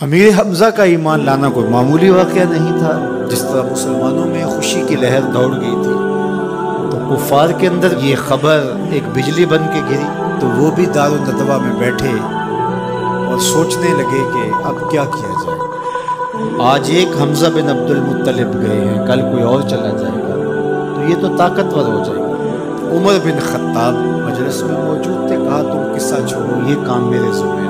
امیر حمزہ کا ایمان لانا کوئی معمولی واقعہ نہیں تھا۔ جس طرح مسلمانوں میں خوشی کی لہر دوڑ گئی تھی تو کفار کے اندر یہ خبر ایک بجلی بن کے گری، تو وہ بھی دارالندوہ میں بیٹھے اور سوچنے لگے کہ اب کیا کیا جائے۔ آج ایک حمزہ بن عبد المطلب گئے ہیں، کل کوئی اور چلا جائے گا تو یہ تو طاقتور ہو جائے گا۔ عمر بن خطاب مجلس میں موجود تھے، کہا تم قصہ چھوڑو، یہ کام میرے ذمہ رہا،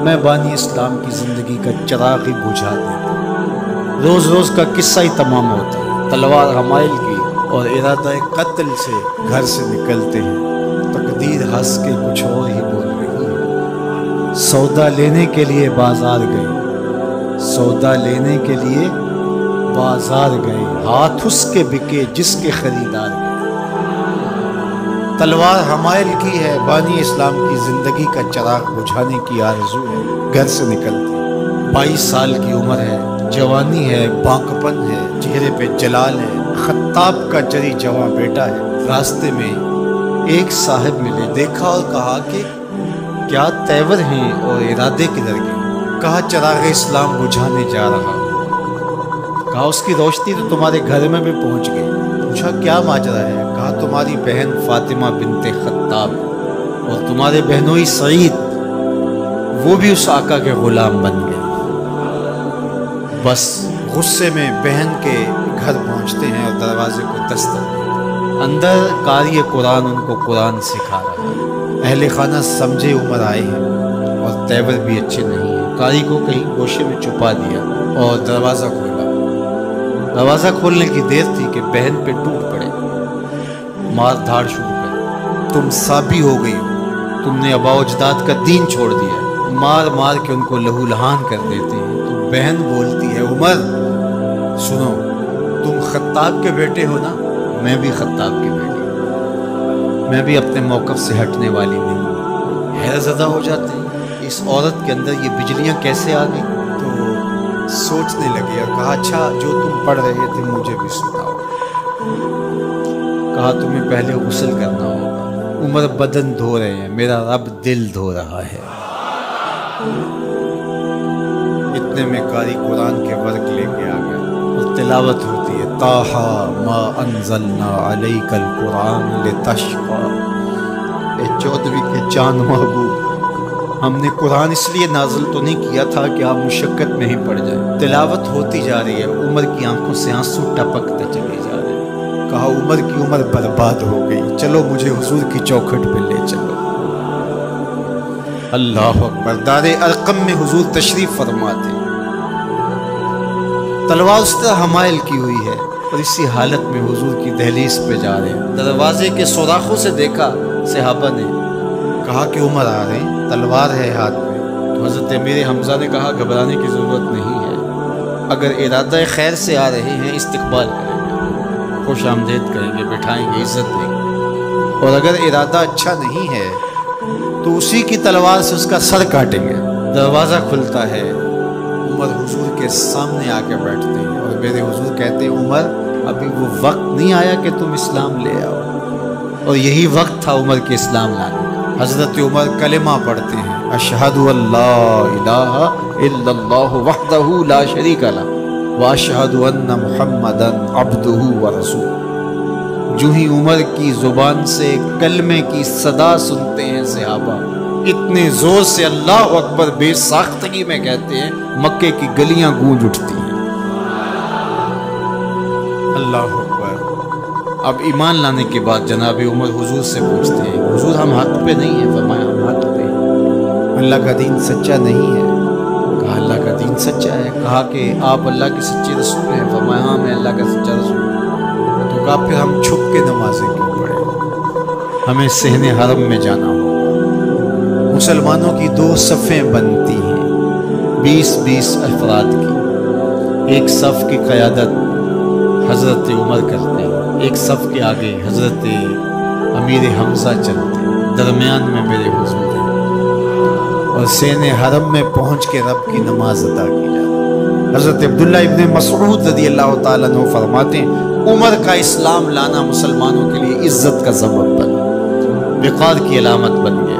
میں بانی اسلام کی زندگی کا چراغ ہی بجھا دیتا۔ روز روز کا قصہ ہی تمام ہوتا ہے، تلوار حمائل کی اور ارادہ قتل سے گھر سے نکلتے ہیں، تقدیر ہنس کے کچھ اور ہی بول رہی ہے۔ سودا لینے کے لیے بازار گئے، سودا لینے کے لیے بازار گئے، ہاتھ اس کے بکے جس کے خریدار گئے۔ تلوار حمائل کی ہے، بانی اسلام کی زندگی کا چراغ بجھانے کی آرزو ہے، گھر سے نکلتی 22 سال کی عمر ہے، جوانی ہے، باکپن ہے، چہرے پہ جلال ہے، خطاب کا جری جواں بیٹا ہے۔ راستے میں ایک صاحب ملے، دیکھا اور کہا کہ کیا تیور ہیں اور ارادے کدھر گئے؟ کہا چراغ اسلام بجھانے جا رہا ہوں۔ کہا اس کی روشنی تو تمہارے گھر میں بھی پہنچ گئی۔ پوچھا کیا ماجرا ہے؟ کہا تمہاری بہن فاطمہ بنت خطاب اور تمہارے بہنوئی سعید وہ بھی اس آقا کے غلام بن گئے۔ بس غصے میں بہن کے گھر پہنچتے ہیں اور دروازے کو دستک دیتے، اندر قاری قرآن ان کو قرآن سکھا رہا ہے۔ اہل خانہ سمجھے عمر آئے ہیں اور تیور بھی اچھے نہیں ہیں، قاری کو کہیں گوشے میں چھپا دیا اور دروازہ کھولا۔ دروازہ کھولنے کی دیر تھی کہ بہن پہ ٹوٹ پڑے، مار دھاڑ شروع کر، تم سابی ہو گئی ہو، تم نے آباء و اجداد کا دین چھوڑ دیا ہے، مار مار کے ان کو لہو لہان کر دیتے ہیں۔ تو بہن بولتی ہے عمر سنو، تم خطاب کے بیٹے ہو نا، میں بھی خطاب کے بیٹے ہوں، میں بھی اپنے موقف سے ہٹنے والی نہیں ہوں۔ حیرت زدہ ہو جاتے ہیں اس عورت کے اندر یہ بجلیاں کیسے آ گئی؟ تو سوچنے لگے اور کہا اچھا جو تم پڑھ رہے تھے مجھے بھی سناؤ۔ کہا تمہیں پہلے غسل کرنا ہوگا، عمر بدن دھو رہے ہیں، میرا رب دل دھو رہا ہے۔ اتنے میں قاری قرآن کے ورق لے کے آ گیا اور تلاوت ہوتی ہے، طٰہٰ ما انزلنا علیک القرآن لتشقیٰ۔ اے 14ویں کے چاند محبوب، ہم نے قرآن اس لیے نازل تو نہیں کیا تھا کہ آپ مشقت میں ہی پڑ جائیں۔ تلاوت ہوتی جا رہی ہے، عمر کی آنکھوں سے آنسو ٹپکتے چلے جا رہے ہیں۔ کہا عمر کی عمر برباد ہو گئی، چلو مجھے حضور کی چوکھٹ پہ لے چلو۔ اللہ اکبر، دار ارقم میں حضور تشریف فرماتے، تلوار اس طرح حمائل کی ہوئی ہے اور اسی حالت میں حضور کی دہلیز پہ جا رہے ہیں۔ دروازے کے سوراخوں سے دیکھا صحابہ نے، کہا کہ عمر آ رہے ہیں، تلوار ہے ہاتھ میں۔ تو حضرت امیر حمزہ نے کہا گھبرانے کی ضرورت نہیں ہے، اگر ارادہ خیر سے آ رہے ہیں استقبال کریں گے، خوش آمدید کریں گے، بٹھائیں گے، عزت دیں گے، اور اگر ارادہ اچھا نہیں ہے تو اسی کی تلوار سے اس کا سر کاٹیں گے۔ دروازہ کھلتا ہے، عمر حضور کے سامنے آ کے بیٹھتے ہیں اور میرے حضور کہتے ہیں عمر ابھی وہ وقت نہیں آیا کہ تم اسلام لے آؤ، اور یہی وقت تھا عمر کے اسلام لانے۔ حضرت عمر کلمہ پڑھتے ہیں، اشہد اللہ الہ الا اللہ وحدہ لا شریک لہ واشہد ان محمدا عبدہ ورسولہ۔ جو ہی عمر کی زبان سے کلمے کی صدا سنتے ہیں صحابہ، اتنے زور سے اللہ اکبر بے ساختگی میں کہتے ہیں مکے کی گلیاں گونج اٹھتی ہیں۔ اللہ اکبر۔ اب ایمان لانے کے بعد جناب عمر حضور سے پوچھتے ہیں حضور ہم حق پہ نہیں ہیں؟ فرمایا ہم حق پہ ہیں، اللہ کا دین سچا نہیں ہے؟ کہا اللہ کا دین سچا ہے۔ کہا کہ آپ اللہ کے سچے رسول ہیں؟ فرمایا ہاں میں اللہ کا سچا رسول ہوں۔ تو کہا پھر ہم چھپ کے نمازیں کیوں پڑھیں؟ ہمیں صحن حرم میں جانا ہوگا۔ مسلمانوں کی 2 صفیں بنتی ہیں، 20-20 افراد کی، ایک صف کی قیادت حضرت عمر کرتے ہیں، ایک صف کے آگے حضرت امیر حمزہ چلتے ہیں، درمیان میں میرے حضور ہیں، اور صحن حرم میں پہنچ کے رب کی نماز ادا کی جاتی ہے۔ حضرت عبداللہ ابن مسعود رضی اللہ تعالیٰ عنہ فرماتے ہیں عمر کا اسلام لانا مسلمانوں کے لیے عزت کا سبب بنا، وقار کی علامت بن گیا۔